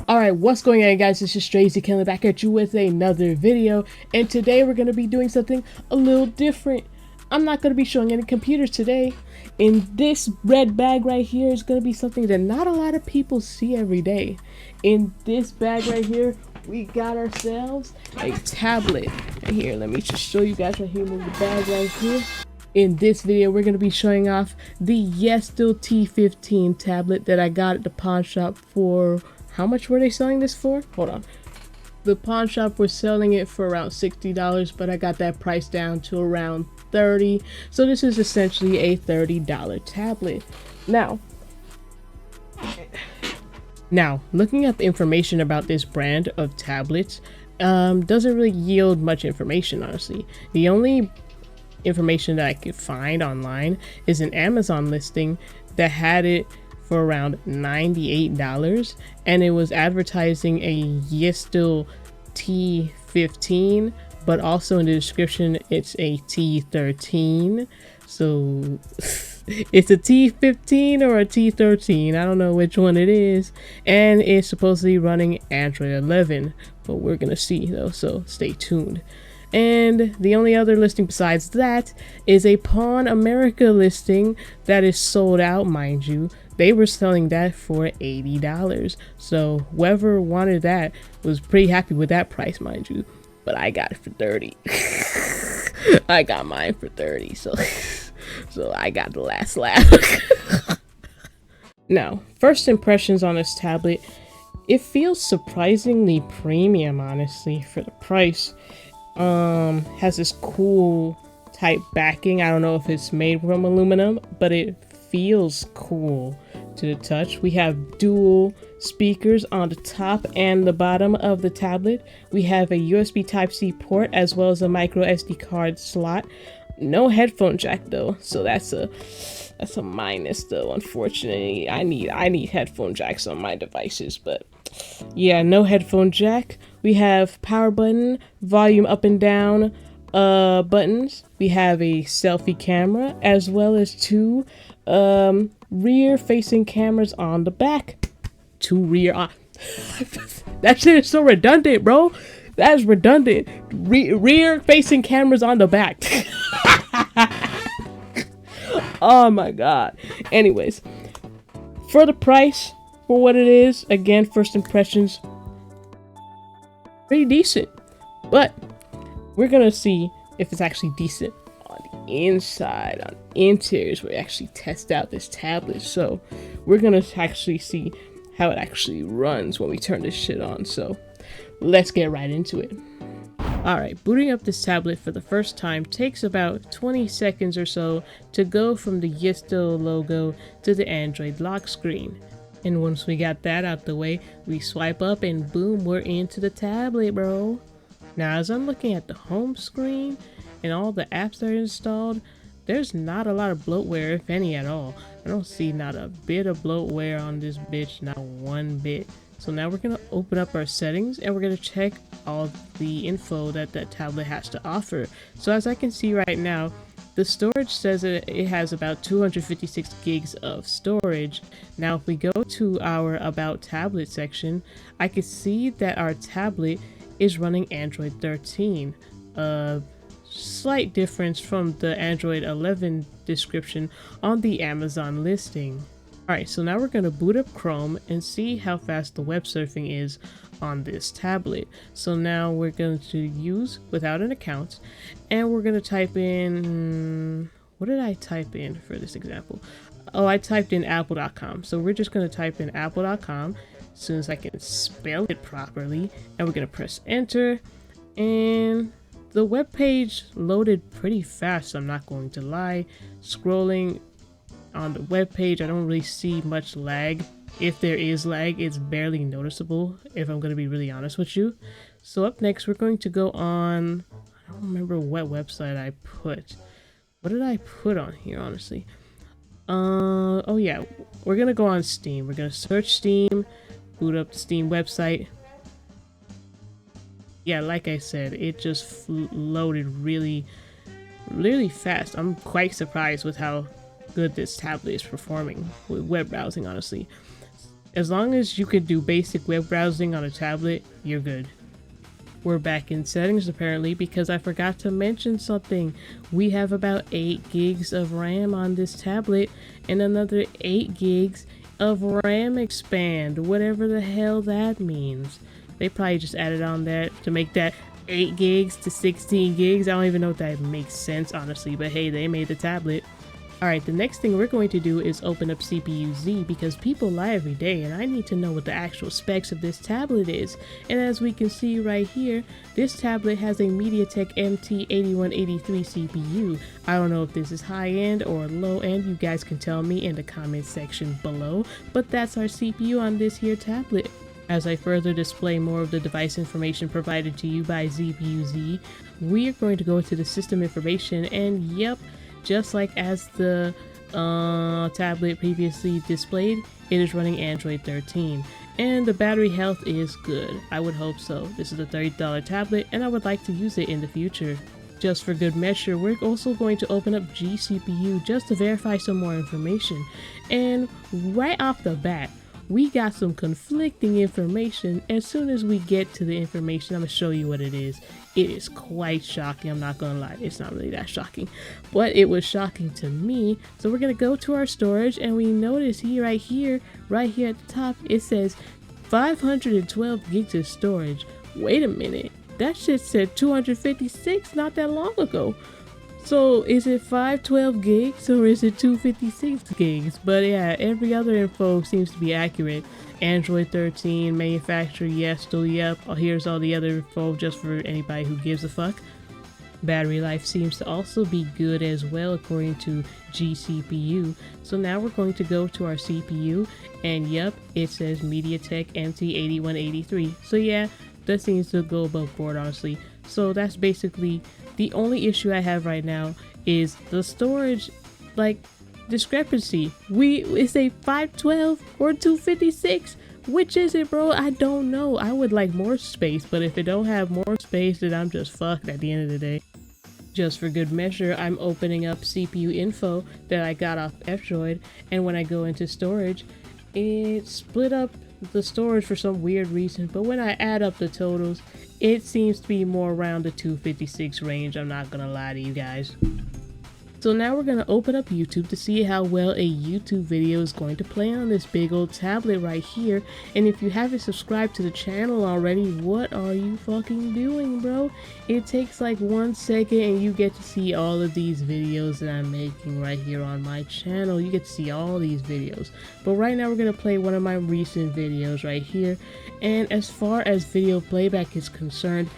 Alright, what's going on, guys? This is Strazy coming back at you with another video, and today we're going to be doing something a little different. I'm not going to be showing any computers today. In this red bag right here is going to be something that not a lot of people see every day. In this bag right here, we got ourselves a tablet. And here, let me just show you guys right here, move the bag right here. In this video, we're going to be showing off the Yestel T15 tablet that I got at the pawn shop for... How much were they selling this for? Hold on. The pawn shop was selling it for around $60, but I got that price down to around $30. So this is essentially a $30 tablet. Now, looking at the information about this brand of tablets, doesn't really yield much information, honestly. The only information that I could find online is an Amazon listing that had it for around $98, and it was advertising a Yestel T15, but also in the description it's a T13. So it's a T15 or a T13, I don't know which one it is, and it's supposedly running Android 11, but we're gonna see though, so stay tuned. And the only other listing besides that is a Pawn America listing that is sold out, mind you. They were selling that for $80. So whoever wanted that was pretty happy with that price, mind you. But I got it for $30. I got mine for $30. So I got the last laugh. Now, first impressions on this tablet. It feels surprisingly premium, honestly, for the price. Has this cool type backing. I don't know if it's made from aluminum, but it feels cool to the touch. We have dual speakers on the top and the bottom of the tablet. We have a USB Type-C port as well as a micro SD card slot. No headphone jack though, so that's a minus though, unfortunately. I need headphone jacks on my devices, but yeah, no headphone jack. We have power button, volume up and down buttons. We have a selfie camera as well as two rear facing cameras on the back. Two rear that shit is so redundant, bro. That's redundant. Rear facing cameras on the back. Oh my god. Anyways, for the price, for what it is, again, first impressions, pretty decent. But we're gonna see if it's actually decent on the inside, on interiors, where we actually test out this tablet. So we're gonna actually see how it actually runs when we turn this shit on. So let's get right into it. Alright, booting up this tablet for the first time takes about 20 seconds or so to go from the Yestel logo to the Android lock screen. And once we got that out the way, we swipe up and boom, we're into the tablet, bro. Now, as I'm looking at the home screen and all the apps that are installed, there's not a lot of bloatware, if any at all. I don't see not a bit of bloatware on this bitch, not one bit. So now we're gonna open up our settings and we're gonna check all the info that that tablet has to offer. So as I can see right now, the storage says that it has about 256 gigs of storage. Now if we go to our About Tablet section, I can see that our tablet is running Android 13. Slight difference from the Android 11 description on the Amazon listing. Alright, so now we're going to boot up Chrome and see how fast the web surfing is on this tablet. So now we're going to use without an account, and we're going to type in, what did I type in for this example? Oh, I typed in apple.com. So we're just going to type in apple.com as soon as I can spell it properly, and we're going to press enter, and the web page loaded pretty fast, I'm not going to lie. Scrolling on the web page, I don't really see much lag. If there is lag, it's barely noticeable, if I'm going to be really honest with you. So up next, we're going to go on, I don't remember what website I put. What did I put on here, honestly? Oh yeah, we're going to go on Steam. We're going to search Steam, boot up the Steam website. Yeah, like I said, it just loaded really fast. I'm quite surprised with how good this tablet is performing with web browsing, honestly. As long as you could do basic web browsing on a tablet, you're good. We're back in settings apparently because I forgot to mention something. We have about 8 gigs of RAM on this tablet and another 8 gigs of RAM expand, whatever the hell that means. They probably just added on that to make that 8 gigs to 16 gigs. I don't even know if that makes sense honestly, but hey, they made the tablet. Alright, the next thing we're going to do is open up CPU-Z because people lie every day and I need to know what the actual specs of this tablet is. And as we can see right here, this tablet has a MediaTek MT8183 CPU. I don't know if this is high-end or low-end, you guys can tell me in the comment section below, but that's our CPU on this here tablet. As I further display more of the device information provided to you by CPU-Z, we are going to go to the system information and yep, just like as the tablet previously displayed, it is running Android 13. And the battery health is good. I would hope so. This is a $30 tablet and I would like to use it in the future. Just for good measure, we're also going to open up GCPU just to verify some more information. And right off the bat, we got some conflicting information. As soon as we get to the information, I'm going to show you what it is. It is quite shocking, I'm not gonna lie. It's not really that shocking, but it was shocking to me. So we're gonna go to our storage and we notice right here at the top, it says 512 gigs of storage. Wait a minute, that shit said 256 not that long ago. So is it 512 gigs or is it 256 gigs? But yeah, every other info seems to be accurate. Android 13, manufacturer, Yestel, yep. Here's all the other info just for anybody who gives a fuck. Battery life seems to also be good as well according to GCPU. So now we're going to go to our CPU and yep, it says MediaTek MT8183. So yeah, that seems to go above board honestly. So that's basically the only issue I have right now is the storage, like, discrepancy. It's a 512 or 256. Which is it, bro? I don't know. I would like more space, but if it don't have more space, then I'm just fucked at the end of the day. Just for good measure, I'm opening up CPU info that I got off F-Droid, and when I go into storage, it split up the storage for some weird reason, but when I add up the totals, it seems to be more around the 256 range. I'm not gonna lie to you guys. So now we're going to open up YouTube to see how well a YouTube video is going to play on this big old tablet right here. And if you haven't subscribed to the channel already, what are you fucking doing, bro? It takes like 1 second and you get to see all of these videos that I'm making right here on my channel. You get to see all these videos. But right now we're going to play one of my recent videos right here. And as far as video playback is concerned,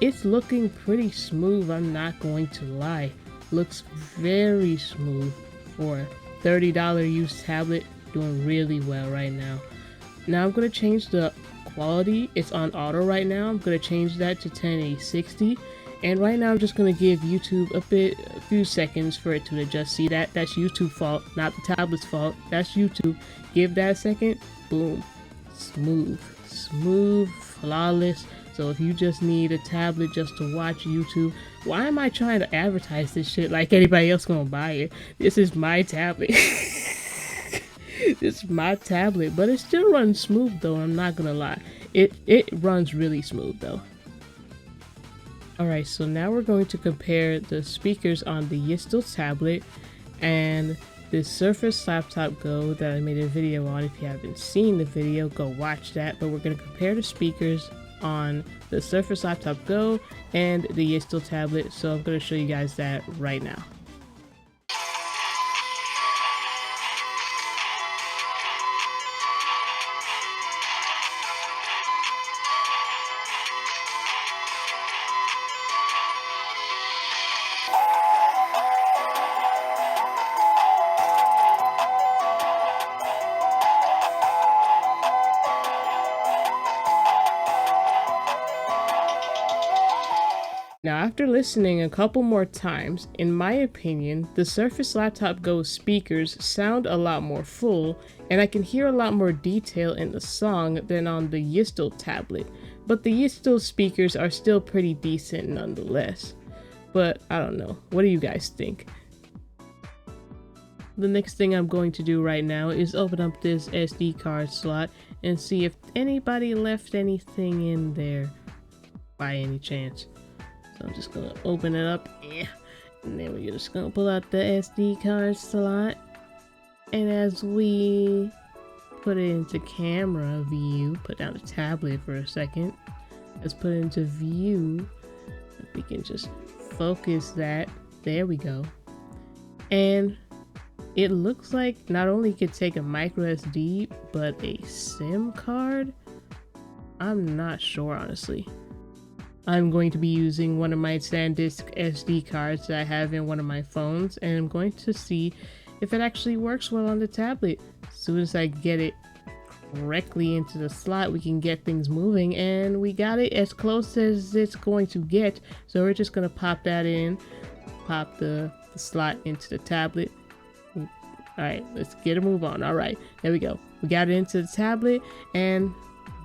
it's looking pretty smooth, I'm not going to lie. Looks very smooth for a $30 used tablet, doing really well right now. Now I'm going to change the quality. It's on auto right now. I'm going to change that to 1080/60, and right now I'm just going to give YouTube a few seconds for it to adjust. See, that's YouTube fault, not the tablet's fault. That's YouTube. Give that a second. Boom. Smooth, flawless. So if you just need a tablet just to watch YouTube, why am I trying to advertise this shit like anybody else gonna buy it? This is my tablet. This is my tablet, but it still runs smooth though, I'm not gonna lie. It runs really smooth though. Alright, so now we're going to compare the speakers on the Yestel tablet and this Surface Laptop Go that I made a video on. If you haven't seen the video, go watch that. But we're going to compare the speakers on the Surface Laptop Go and the Yestel tablet. So I'm going to show you guys that right now. Now, after listening a couple more times, in my opinion, the Surface Laptop Go speakers sound a lot more full, and I can hear a lot more detail in the song than on the Yestel tablet. But the Yestel speakers are still pretty decent nonetheless. But I don't know. What do you guys think? the next thing I'm going to do right now is open up this SD card slot and see if anybody left anything in there by any chance. So I'm just gonna open it up, and then we're just gonna pull out the SD card slot, and as we put it into camera view, put down the tablet for a second, let's put it into view. If we can just focus that, there we go. And it looks like not only could take a micro SD, but a SIM card. I'm not sure, honestly. I'm going to be using one of my SanDisk SD cards that I have in one of my phones, and I'm going to see if it actually works well on the tablet. As soon as I get it correctly into the slot, we can get things moving, and we got it as close as it's going to get. So we're just going to pop that in, pop the slot into the tablet. Alright, let's get a move on. Alright, there we go. We got it into the tablet, and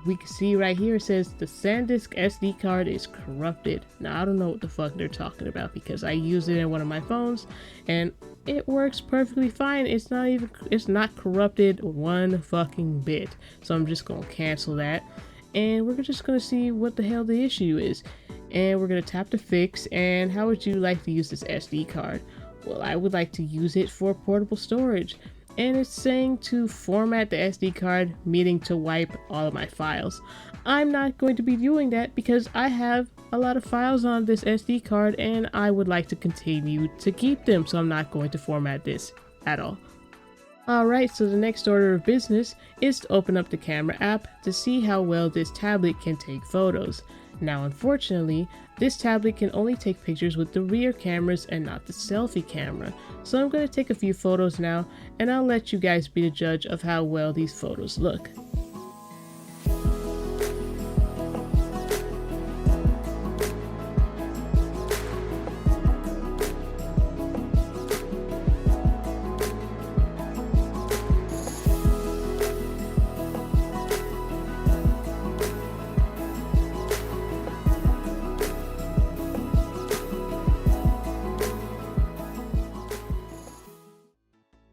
we can see right here it says the SanDisk SD card is corrupted. Now I don't know what the fuck they're talking about, because I use it in one of my phones and it works perfectly fine. It's not corrupted one fucking bit. So I'm just gonna cancel that, and we're just gonna see what the hell the issue is. And we're gonna tap to fix. And how would you like to use this SD card? Well, I would like to use it for portable storage. And it's saying to format the SD card, meaning to wipe all of my files. I'm not going to be doing that because I have a lot of files on this SD card and I would like to continue to keep them, so I'm not going to format this at all. Alright, so the next order of business is to open up the camera app to see how well this tablet can take photos. Now unfortunately, this tablet can only take pictures with the rear cameras and not the selfie camera. So I'm going to take a few photos now, and I'll let you guys be the judge of how well these photos look.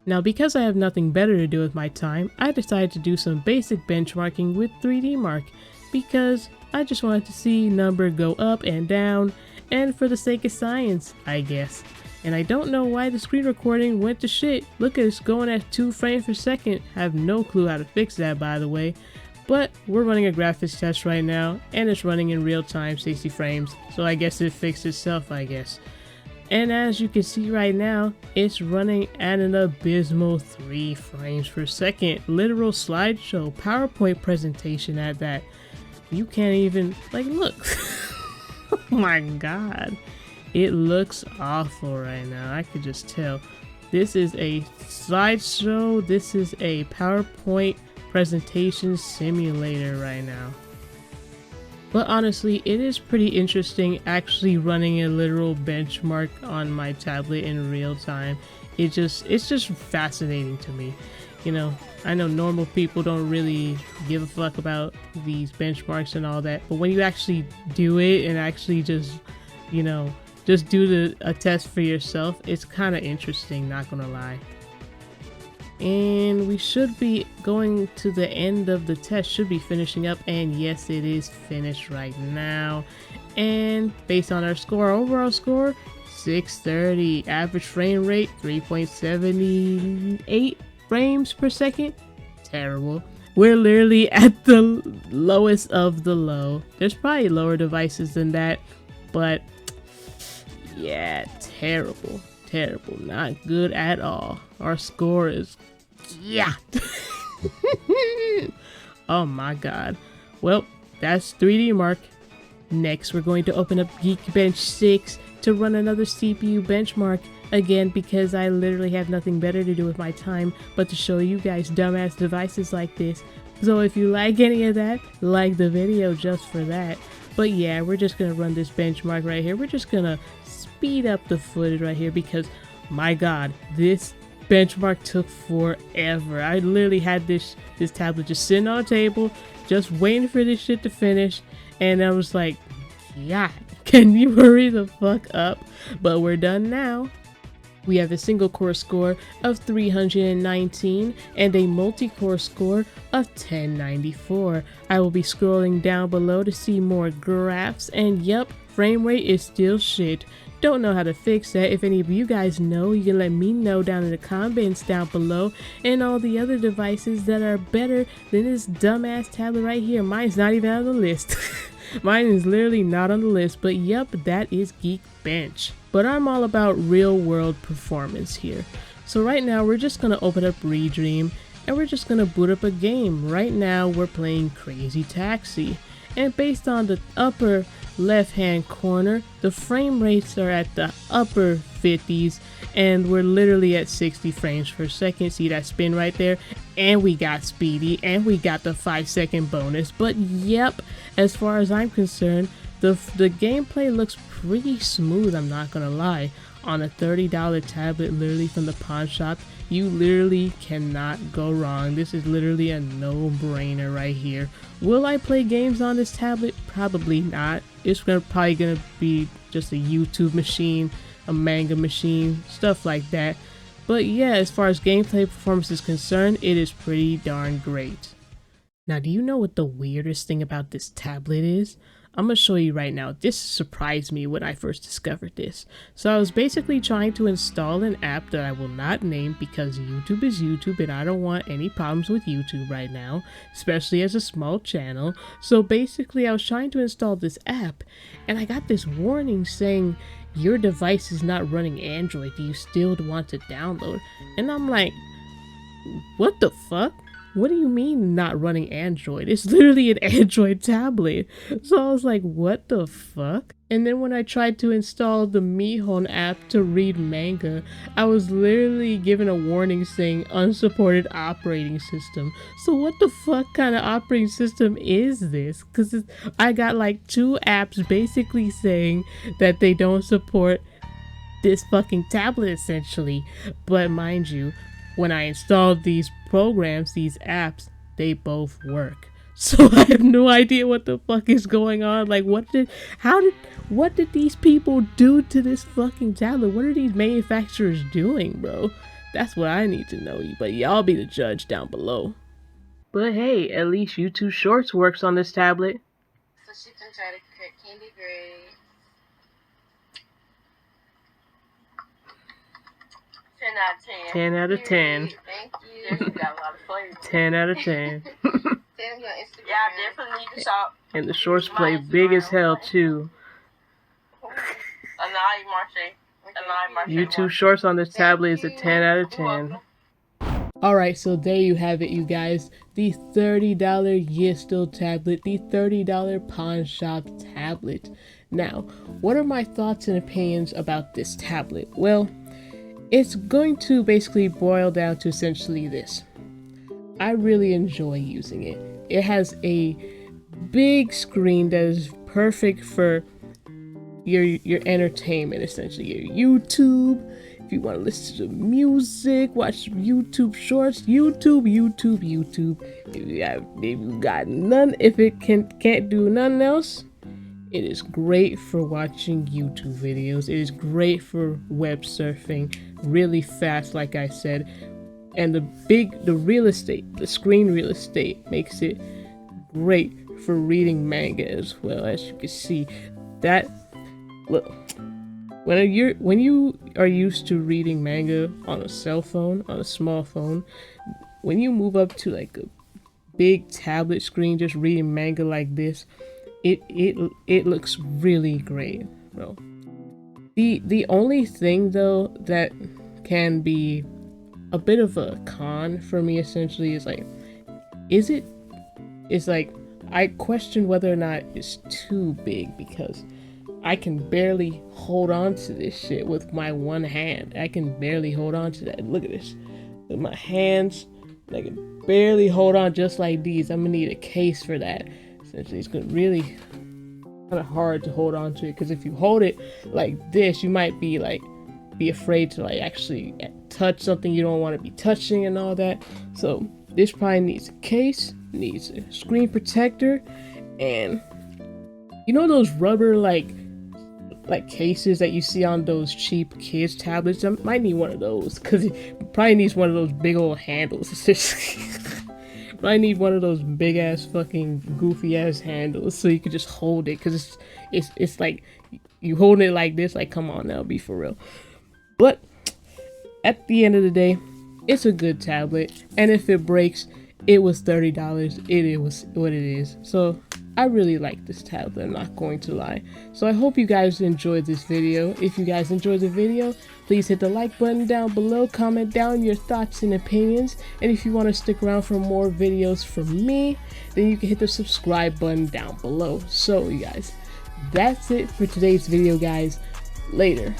Now because I have nothing better to do with my time, I decided to do some basic benchmarking with 3D Mark, because I just wanted to see number go up and down, and for the sake of science, I guess. And I don't know why the screen recording went to shit. Look at it's going at 2 frames per second. I have no clue how to fix that, by the way. But we're running a graphics test right now, and it's running in real time, 60 frames. So I guess it fixed itself, I guess. And as you can see right now, it's running at an abysmal 3 frames per second. Literal slideshow, PowerPoint presentation at that. You can't even, like, look. Oh my god. It looks awful right now. I could just tell. This is a slideshow. This is a PowerPoint presentation simulator right now. But honestly, it is pretty interesting actually running a literal benchmark on my tablet in real time. It's just fascinating to me. You know, I know normal people don't really give a fuck about these benchmarks and all that, but when you actually do it and actually just, you know, just do a test for yourself, it's kind of interesting, not gonna lie. And we should be going to the end of the test, should be finishing up, and yes, it is finished right now. And based on our score, overall score 630, average frame rate 3.78 frames per second. Terrible. We're literally at the lowest of the low. There's probably lower devices than that, but yeah, terrible. Terrible, not good at all. Our score is, yeah. Oh my god. Well, that's 3D Mark. Next, we're going to open up Geekbench 6 to run another CPU benchmark. Again, because I literally have nothing better to do with my time but to show you guys dumbass devices like this. So if you like any of that, like the video just for that. But yeah, we're just gonna run this benchmark right here. We're just gonna speed up the footage right here because my god, this benchmark took forever. I literally had this tablet just sitting on a table, just waiting for this shit to finish, and I was like, yeah, can you hurry the fuck up? But we're done now. We have a single core score of 319 and a multi-core score of 1094. I will be scrolling down below to see more graphs, and yep, frame rate is still shit. Don't know how to fix that. If any of you guys know, you can let me know down in the comments down below, and all the other devices that are better than this dumbass tablet right here. Mine's not even on the list. Mine is literally not on the list, but yep, that is Geekbench. But I'm all about real world performance here. So right now we're just gonna open up Redream and we're just gonna boot up a game. Right now we're playing Crazy Taxi, and based on the upper left hand corner, the frame rates are at the upper 50s and we're literally at 60 frames per second. See that spin right there? And we got speedy and we got the 5-second bonus. But yep, as far as I'm concerned, the gameplay looks pretty smooth, I'm not gonna lie. On a $30 tablet literally from the pawn shop, you literally cannot go wrong. This is literally a no-brainer right here. Will I play games on this tablet? Probably not. It's probably gonna be just a YouTube machine, a manga machine, stuff like that. But yeah, as far as gameplay performance is concerned, it is pretty darn great. Now, do you know what the weirdest thing about this tablet is? I'm gonna show you right now. This surprised me when I first discovered this. So I was basically trying to install an app that I will not name because YouTube is YouTube and I don't want any problems with YouTube right now, especially as a small channel. So basically I was trying to install this app and I got this warning saying your device is not running Android. Do you still want to download? And I'm like, what the fuck? What do you mean not running Android? It's literally an Android tablet. So I was like, what the fuck? And then when I tried to install the Mihon app to read manga, I was literally given a warning saying unsupported operating system. So what the fuck kind of operating system is this? Because I got like 2 apps basically saying that they don't support this fucking tablet essentially. But mind you, when I installed these programs, these apps, they both work. So I have no idea what the fuck is going on. Like, what did these people do to this fucking tablet? What are these manufacturers doing, bro? That's what I need to know. But y'all be the judge down below. But hey, at least YouTube Shorts works on this tablet. So she can try to cook candy grade. 10 out of 10. 10 out of 10. Thank you. You got a lot of flavor. 10 out of 10. Send me on Instagram. Yeah, I definitely need to shop. And the shorts play big as hell too. YouTube Shorts on this tablet is a 10 out of 10. Alright, so there you have it, you guys. The $30 Yestel tablet, the $30 pawn shop tablet. Now, what are my thoughts and opinions about this tablet? Well, it's going to basically boil down to essentially this. I really enjoy using it. It has a big screen that is perfect for your entertainment, essentially. Your YouTube, if you want to listen to music, watch YouTube Shorts, YouTube. If you got none, if it can't do nothing else, it is great for watching YouTube videos. It is great for web surfing, really fast, like I said. And the real estate, the screen real estate makes it great for reading manga as well. As you can see, that look, when you are used to reading manga on a cell phone, on a small phone, when you move up to like a big tablet screen, just reading manga like this, it looks really great, bro. The only thing though that can be a bit of a con for me essentially is like, it's like I question whether or not it's too big, because I can barely hold on to this shit with my one hand. I can barely hold on to that. Look at this. With my hands, I can barely hold on just like these. I'm gonna need a case for that. Essentially, it's gonna really kind of hard to hold on to it, because if you hold it like this, you might be afraid to like actually touch something you don't want to be touching and all that. So this probably needs a case, needs a screen protector, and you know those rubber like like cases that you see on those cheap kids tablets. I might need one of those because it probably needs one of those big old handles. It's just I need one of those big ass fucking goofy ass handles so you can just hold it, because it's like you holding it like this, like come on now, be for real. But at the end of the day, it's a good tablet, and if it breaks, it was $30. It was what it is. So I really like this tablet, I'm not going to lie. So I hope you guys enjoyed this video. If you guys enjoyed the video, please hit the like button down below, comment down your thoughts and opinions, and if you want to stick around for more videos from me, then you can hit the subscribe button down below. So you guys, that's it for today's video, guys. Later.